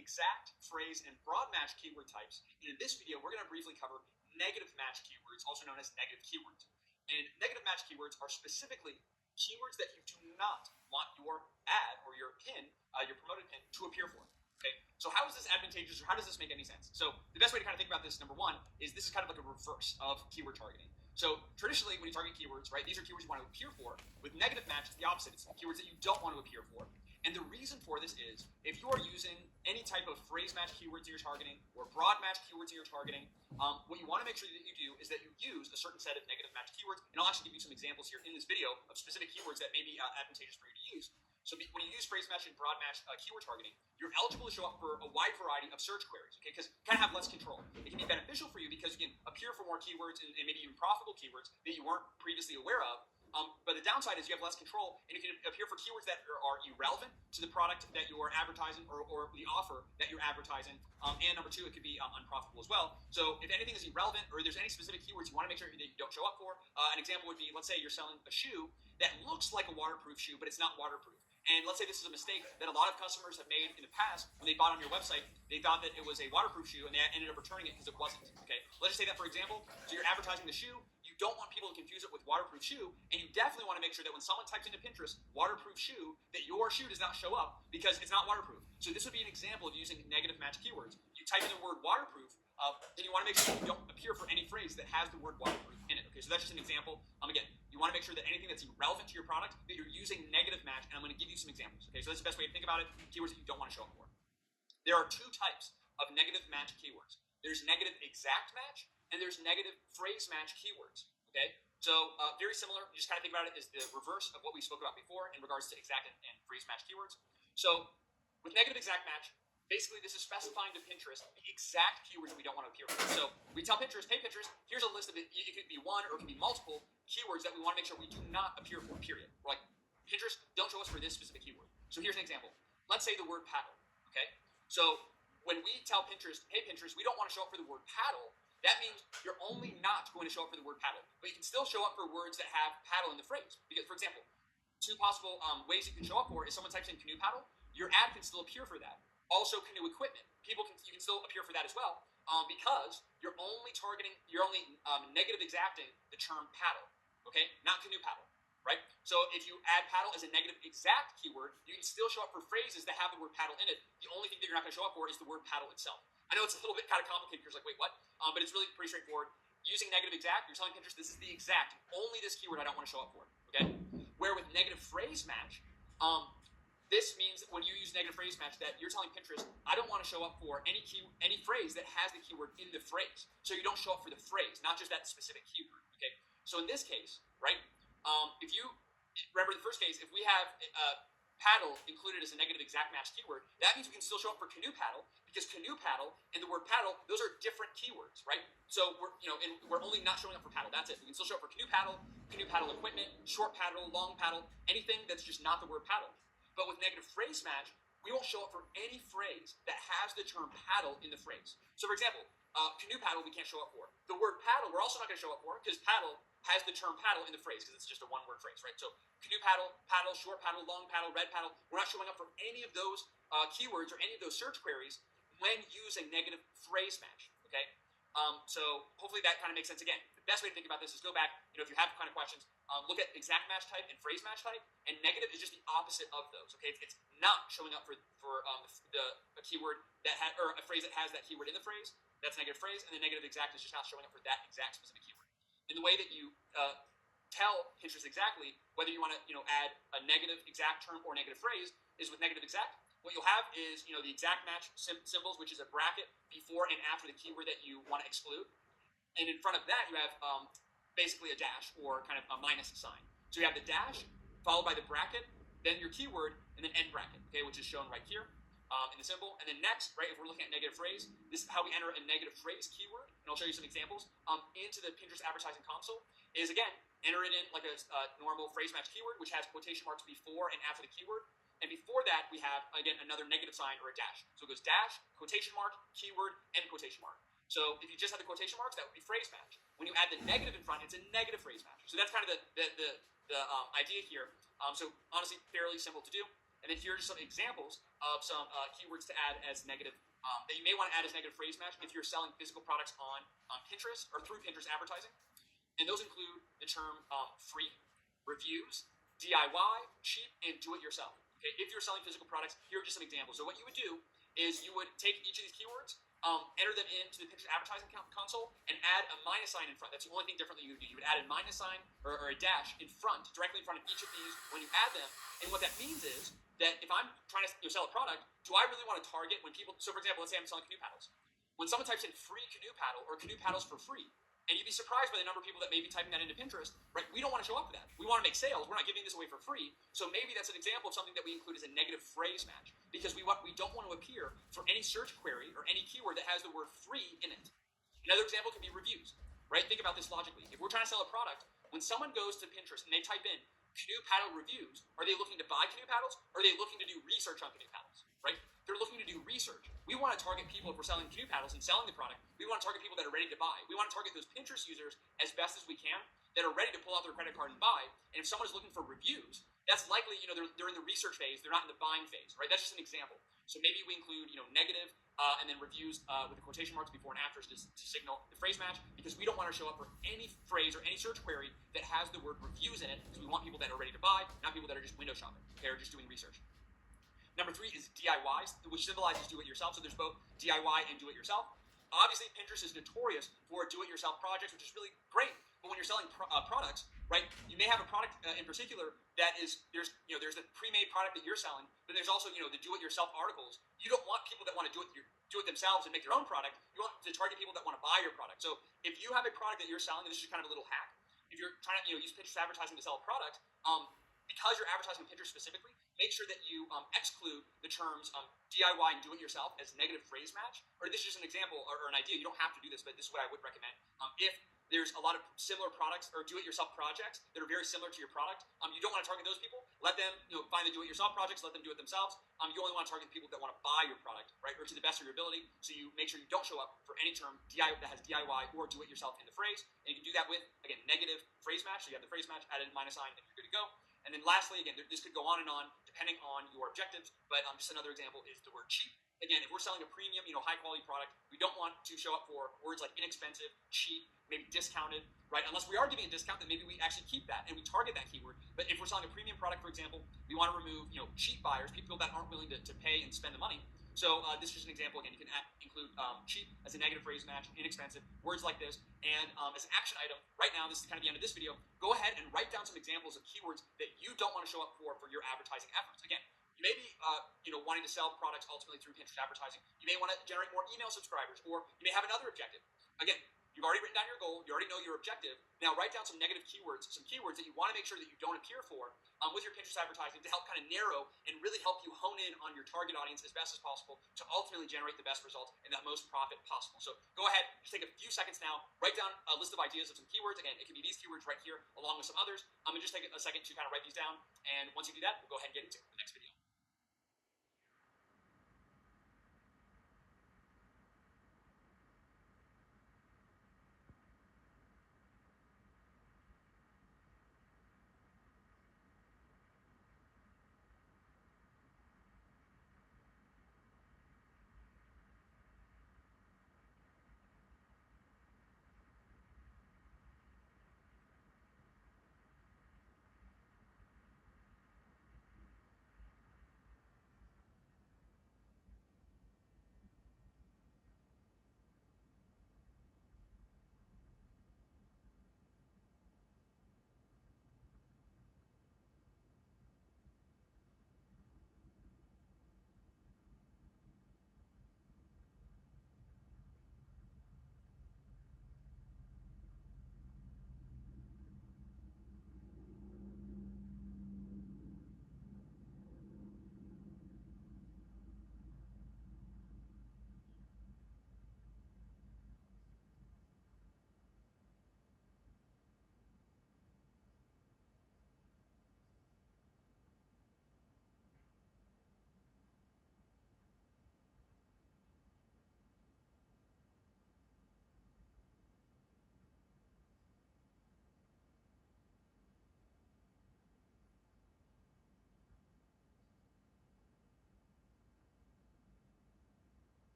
exact, phrase, and broad match keyword types. And in this video, we're going to briefly cover negative match keywords, also known as negative keywords. And negative match keywords are specifically keywords that you do not want your ad or your pin, your promoted pin, to appear for. Okay, so how is this advantageous, or how does this make any sense? So the best way to kind of think about this, number one, is this is kind of like a reverse of keyword targeting. So traditionally, when you target keywords, right, these are keywords you want to appear for. With negative match, it's the opposite. It's keywords that you don't want to appear for. And the reason for this is, if you are using any type of phrase match keywords that you're targeting, or broad match keywords that you're targeting, what you want to make sure that you do is that you use a certain set of negative match keywords. And I'll actually give you some examples here in this video of specific keywords that may be advantageous for you to use. So when you use phrase match and broad match keyword targeting, you're eligible to show up for a wide variety of search queries, okay? Because you kind of have less control. It can be beneficial for you because you can appear for more keywords and maybe even profitable keywords that you weren't previously aware of. But the downside is you have less control, and you can appear for keywords that are irrelevant to the product that you're advertising or the offer that you're advertising. And number two, it could be unprofitable as well. So if anything is irrelevant, or there's any specific keywords you want to make sure that you don't show up for, an example would be, let's say you're selling a shoe that looks like a waterproof shoe, but it's not waterproof. And let's say this is a mistake that a lot of customers have made in the past when they bought on your website. They thought that it was a waterproof shoe, and they ended up returning it because it wasn't. Okay, let's just say that, for example. So you're advertising the shoe. You don't want people to confuse it with waterproof shoe, and you definitely want to make sure that when someone types into Pinterest waterproof shoe, that your shoe does not show up because it's not waterproof. So this would be an example of using negative match keywords. You type in the word waterproof, then you want to make sure that you don't appear for any phrase that has the word waterproof in it. Okay, so that's just an example. Again, you want to make sure that anything that's irrelevant to your product, that you're using negative match, and I'm going to give you some examples. Okay, so that's the best way to think about it. Keywords that you don't want to show up for. There are two types of negative match keywords. There's negative exact match, and there's negative phrase match keywords. Okay, so very similar. You just kind of think about it as the reverse of what we spoke about before in regards to exact and phrase match keywords. So with negative exact match, basically this is specifying to Pinterest the exact keywords that we don't want to appear for. So we tell Pinterest, hey Pinterest, here's a list of it. It could be one or it could be multiple keywords that we want to make sure we do not appear for, period. We're like, Pinterest, don't show us for this specific keyword. So here's an example. Let's say the word paddle, okay? So when we tell Pinterest, hey Pinterest, we don't want to show up for the word paddle, that means you're only not going to show up for the word paddle, but you can still show up for words that have paddle in the phrase. Because, for example, two possible ways you can show up for is someone types in canoe paddle, your ad can still appear for that. Also, canoe equipment, you can still appear for that as well, because you're only negative exacting the term paddle, okay? Not canoe paddle, right? So if you add paddle as a negative exact keyword, you can still show up for phrases that have the word paddle in it. The only thing that you're not going to show up for is the word paddle itself. I know it's a little bit kind of complicated because you're like, wait, what? But it's really pretty straightforward. Using negative exact, you're telling Pinterest this is the exact, only this keyword I don't want to show up for, okay? Where with negative phrase match, this means that when you use negative phrase match that you're telling Pinterest, I don't want to show up for any phrase that has the keyword in the phrase. So you don't show up for the phrase, not just that specific keyword, okay? So in this case, right, if you remember the first case, if we have paddle included as a negative exact match keyword, that means we can still show up for canoe paddle, because canoe paddle and the word paddle, those are different keywords, right? So we're only not showing up for paddle. That's it. We can still show up for canoe paddle equipment, short paddle, long paddle, anything that's just not the word paddle. But with negative phrase match, we won't show up for any phrase that has the term paddle in the phrase. So for example, canoe paddle we can't show up for. The word paddle we're also not going to show up for because paddle has the term paddle in the phrase because it's just a one-word phrase, right? So canoe paddle, paddle, short paddle, long paddle, red paddle, we're not showing up for any of those keywords or any of those search queries when using negative phrase match, okay? So hopefully that kind of makes sense. Again, the best way to think about this is go back, if you have kind of questions, look at exact match type and phrase match type, and negative is just the opposite of those, okay? It's not showing up for a keyword that or a phrase that has that keyword in the phrase. That's negative phrase, and the negative exact is just not showing up for that exact specific keyword. And the way that you tell Pinterest exactly whether you want to add a negative exact term or negative phrase is with negative exact. What you'll have is the exact match symbols, which is a bracket before and after the keyword that you want to exclude, and in front of that you have basically a dash or kind of a minus sign. So you have the dash followed by the bracket, then your keyword, and then end bracket, okay, which is shown right here in the symbol. And then next, right, if we're looking at negative phrase, this is how we enter a negative phrase keyword, and I'll show you some examples into the Pinterest advertising console. Is again, enter it in like a normal phrase match keyword, which has quotation marks before and after the keyword. And before that, we have, again, another negative sign or a dash. So it goes dash, quotation mark, keyword, and quotation mark. So if you just had the quotation marks, that would be phrase match. When you add the negative in front, it's a negative phrase match. So that's kind of the idea here. So honestly, fairly simple to do. And then here are some examples of some keywords to add as negative, that you may want to add as negative phrase match if you're selling physical products on Pinterest or through Pinterest advertising. And those include the term free, reviews, DIY, cheap, and do-it-yourself. Okay, if you're selling physical products, here are just some examples. So what you would do is you would take each of these keywords, enter them into the Pinterest advertising console, and add a minus sign in front. That's the only thing different that you would do. You would add a minus sign or a dash in front, directly in front of each of these when you add them. And what that means is that if I'm trying to sell a product, do I really want to target when people, so for example, let's say I'm selling canoe paddles. When someone types in free canoe paddle or canoe paddles for free, and you'd be surprised by the number of people that may be typing that into Pinterest, right? We don't want to show up for that. We want to make sales. We're not giving this away for free. So maybe that's an example of something that we include as a negative phrase match, because we don't want to appear for any search query or any keyword that has the word free in it. Another example could be reviews, right? Think about this logically. If we're trying to sell a product, when someone goes to Pinterest and they type in canoe paddle reviews, are they looking to buy canoe paddles, or are they looking to do research on canoe paddles, right? They're looking to do research. We want to target people, if we're selling canoe paddles and selling the product, we want to target people that are ready to buy. We want to target those Pinterest users as best as we can that are ready to pull out their credit card and buy. And if someone is looking for reviews, that's likely, they're in the research phase, they're not in the buying phase, right? That's just an example. So maybe we include, negative and then reviews with the quotation marks before and afters to signal the phrase match, because we don't want to show up for any phrase or any search query that has the word reviews in it, because we want people that are ready to buy, not people that are just window shopping, okay, or just doing research. Number 3 is DIYs, which symbolizes do-it-yourself. So there's both DIY and do-it-yourself. Obviously, Pinterest is notorious for do-it-yourself projects, which is really great. But when you're selling products, right, you may have a product in particular that is, there's the pre-made product that you're selling, but there's also, the do-it-yourself articles. You don't want people that want to do it themselves and make their own product. You want to target people that want to buy your product. So if you have a product that you're selling, and this is kind of a little hack, if you're trying to use Pinterest advertising to sell a product, because you're advertising Pinterest specifically, make sure that you exclude the terms DIY and do-it-yourself as negative phrase match. Or this is just an example or an idea. You don't have to do this, but this is what I would recommend. If there's a lot of similar products or do-it-yourself projects that are very similar to your product, you don't want to target those people. Let them find the do-it-yourself projects. Let them do it themselves. You only want to target people that want to buy your product, right, or to the best of your ability. So you make sure you don't show up for any term that has DIY or do-it-yourself in the phrase. And you can do that with, again, negative phrase match. So you have the phrase match, add a minus sign, and you're good to go. And then lastly, again, this could go on and on depending on your objectives, but just another example is the word cheap. Again, if we're selling a premium, high-quality product, we don't want to show up for words like inexpensive, cheap, maybe discounted, right? Unless we are giving a discount, then maybe we actually keep that and we target that keyword. But if we're selling a premium product, for example, we want to remove, cheap buyers, people that aren't willing to pay and spend the money. So this is just an example. Again, you can include cheap as a negative phrase match, inexpensive, words like this. And as an action item, right now, this is kind of the end of this video, go ahead and write down some examples of keywords that you don't want to show up for your advertising efforts. Again, you may be wanting to sell products ultimately through Pinterest advertising. You may want to generate more email subscribers, or you may have another objective. Again, you've already written down your goal. You already know your objective. Now write down some negative keywords, some keywords that you want to make sure that you don't appear for with your Pinterest advertising to help kind of narrow and really help you hone in on your target audience as best as possible to ultimately generate the best results and that most profit possible. So go ahead, just take a few seconds now, write down a list of ideas of some keywords. Again, it can be these keywords right here along with some others. And just take a second to kind of write these down. And once you do that, we'll go ahead and get into the next video.